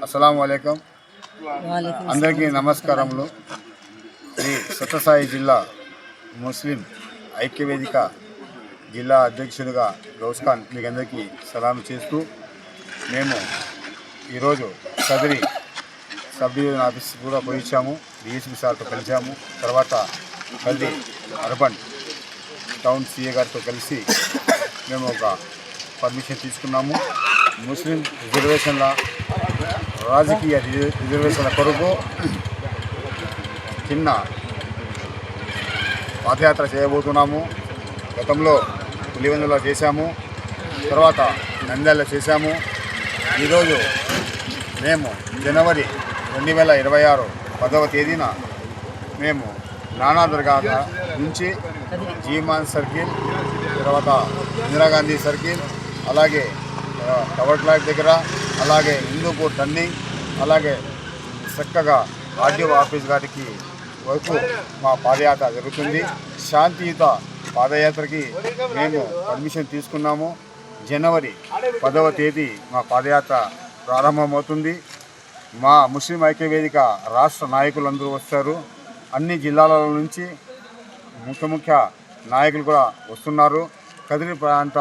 అస్సలాము అలైకుం. అందరికీ నమస్కారములు. శ్రీ సత్యసాయి జిల్లా ముస్లిం ఐక్యవేదిక జిల్లా అధ్యక్షుడిగా గౌస్ఖాన్ మీకు అందరికీ సలాం చేస్తూ, మేము ఈరోజు కదిరి సబ్ డివిజన్ ఆఫీస్ కూడా పోయించాము. డిఎస్పీ సార్తో కలిసాము. తర్వాత కదిరి అర్బన్ టౌన్ సిఏ గారితో కలిసి మేము ఒక పర్మిషన్ తీసుకున్నాము. ముస్లిం రిజర్వేషన్ల రాజకీయ రిజర్వేషన్ల కొరకు చిన్న పాదయాత్ర చేయబోతున్నాము. గతంలో పులివెందులో చేశాము, తర్వాత నంద్యాలలో చేశాము. ఈరోజు మేము జనవరి 2026 10వ తేదీన మేము నానా దర్గా నుంచి జీమాన్ సర్కిల్, తర్వాత ఇందిరాగాంధీ సర్కిల్, అలాగే టవర్ క్లాక్ దగ్గర, అలాగే హిందూపూర్ టర్నింగ్, అలాగే చక్కగా ఆర్డీఓ ఆఫీస్ గారికి వరకు మా పాదయాత్ర జరుగుతుంది. శాంతియుత పాదయాత్రకి మేము పర్మిషన్ తీసుకున్నాము. జనవరి 10వ తేదీ మా పాదయాత్ర ప్రారంభమవుతుంది. మా ముస్లిం ఐక్యవేదిక రాష్ట్ర నాయకులందరూ వస్తారు. అన్ని జిల్లాల నుంచి ముఖ్య నాయకులు కూడా వస్తున్నారు. కదిరి ప్రాంత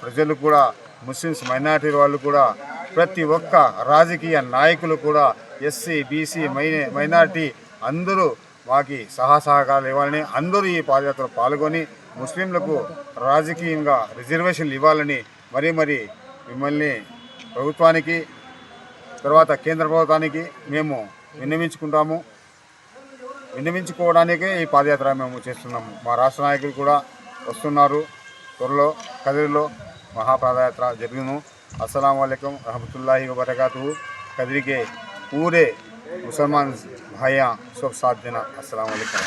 ప్రజలు కూడా, ముస్లిమ్స్ మైనారిటీ వాళ్ళు కూడా, ప్రతి ఒక్క రాజకీయ నాయకులు కూడా, ఎస్సీ బీసీ మైనారిటీ అందరూ మాకి సహకారాలు ఇవ్వాలని, అందరూ ఈ పాదయాత్రలో పాల్గొని ముస్లింలకు రాజకీయంగా రిజర్వేషన్లు ఇవ్వాలని మరీ మిమ్మల్ని ప్రభుత్వానికి, తర్వాత కేంద్ర ప్రభుత్వానికి మేము విన్నవించుకోవడానికే ఈ పాదయాత్ర మేము చేస్తున్నాము. మా రాష్ట్ర నాయకులు కూడా వస్తున్నారు. త్వరలో కదిరిలో మహాపాదయాత్ర జరుగును. अस्सलाम वालेकुम रहमतुल्लाहि व बरकातहू। कदरी के पूरे मुसलमान भाइयाँ सब साथ देना। अस्सलाम वालेकुम।